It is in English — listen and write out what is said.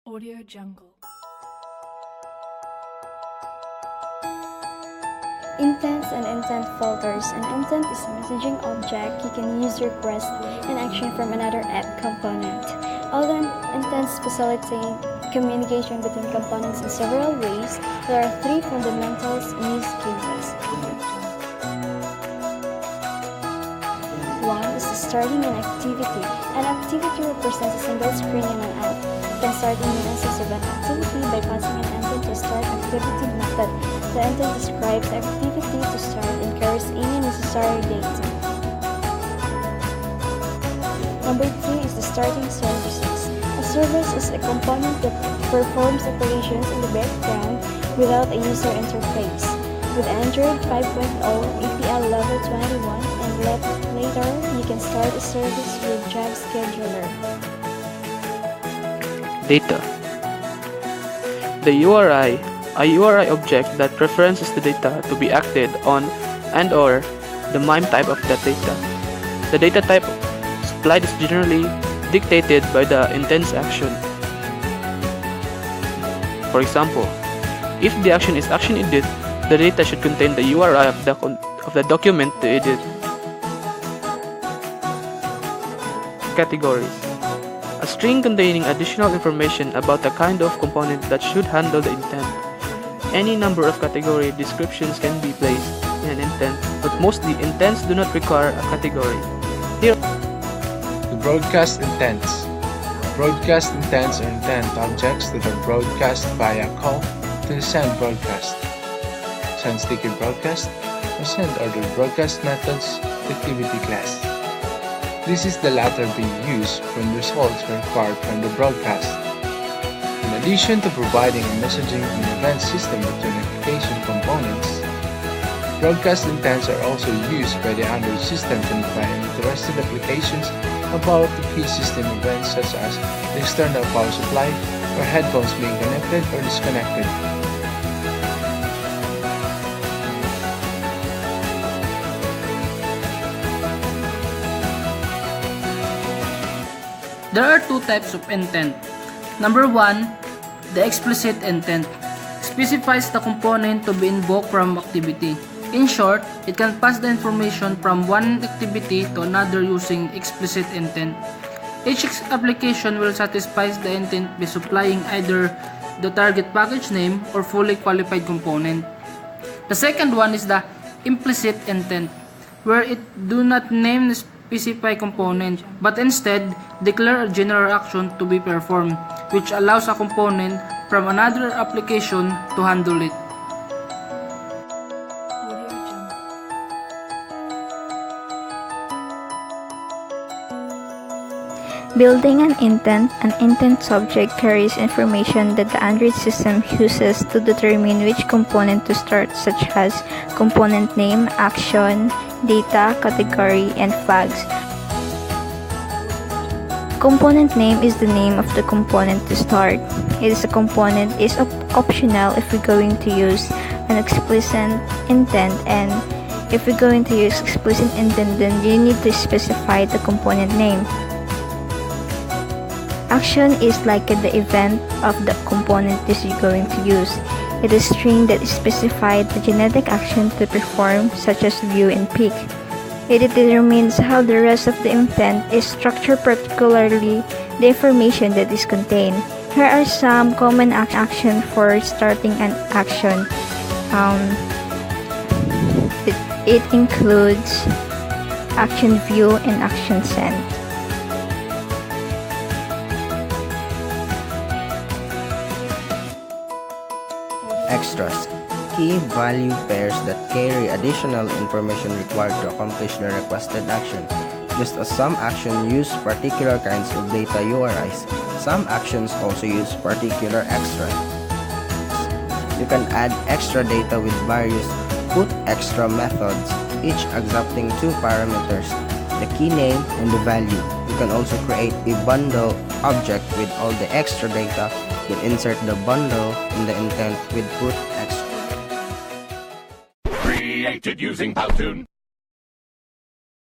Audio Jungle. Intents and intent filters. An intent is a messaging object. You can use request and action from another app component. Although intents facilitate communication between components in several ways, there are three fundamental use cases. One is starting an activity. An activity represents a single screen in an app. You can start a new instance of an activity by passing an intent to start activity method. The intent describes the activity to start and carries any necessary data. Number 2 is the starting services. A service is a component that performs operations in the background without a user interface. With Android 5.0 API level 21 and later, you can start a service with Job Scheduler. Data. The URI, a URI object that references the data to be acted on and/or the MIME type of that data. The data type supplied is generally dictated by the intents action. For example, if the action is action edit, the data should contain the URI of the document to edit. Categories. A string containing additional information about the kind of component that should handle the intent. Any number of category descriptions can be placed in an intent, but mostly intents do not require a category. Here, the broadcast intents. Broadcast intents are intent objects that are broadcast via call to the send broadcast, send sticky broadcast, or send ordered broadcast methods activity class. This is the latter being used when results are required from the broadcast. In addition to providing a messaging and event system between application components, broadcast intents are also used by the Android system to notify interested applications about the key system events such as the external power supply or headphones being connected or disconnected. There are two types of intent. Number 1, the explicit intent specifies the component to be invoked from activity. In short, it can pass the information from one activity to another using explicit intent. Each application will satisfy the intent by supplying either the target package name or fully qualified component. The second one is the implicit intent, where it do not name the specified component, but instead declare a general action to be performed, which allows a component from another application to handle it. Audio Jungle. Building an intent subject carries information that the Android system uses to determine which component to start, such as component name, action, data, category, and flags. Component name is the name of the component to start. It is a component is optional if we're going to use an explicit intent, and if we're going to use explicit intent, then you need to specify the component name. Action is like the event of the component that you're going to use. It is a string that specifies the genetic action to perform, such as view and pick. It determines how the rest of the intent is structured, particularly the information that is contained. Here are some common actions for starting an action. It includes action view and action send. Extras. Key value pairs that carry additional information required to accomplish the requested action. Just as some actions use particular kinds of data URIs, some actions also use particular extras. You can add extra data with various put extra methods, each accepting two parameters, the key name and the value. You can also create a bundle object with all the extra data. You can insert the bundle in the intent with put extra. Created using Powtoon.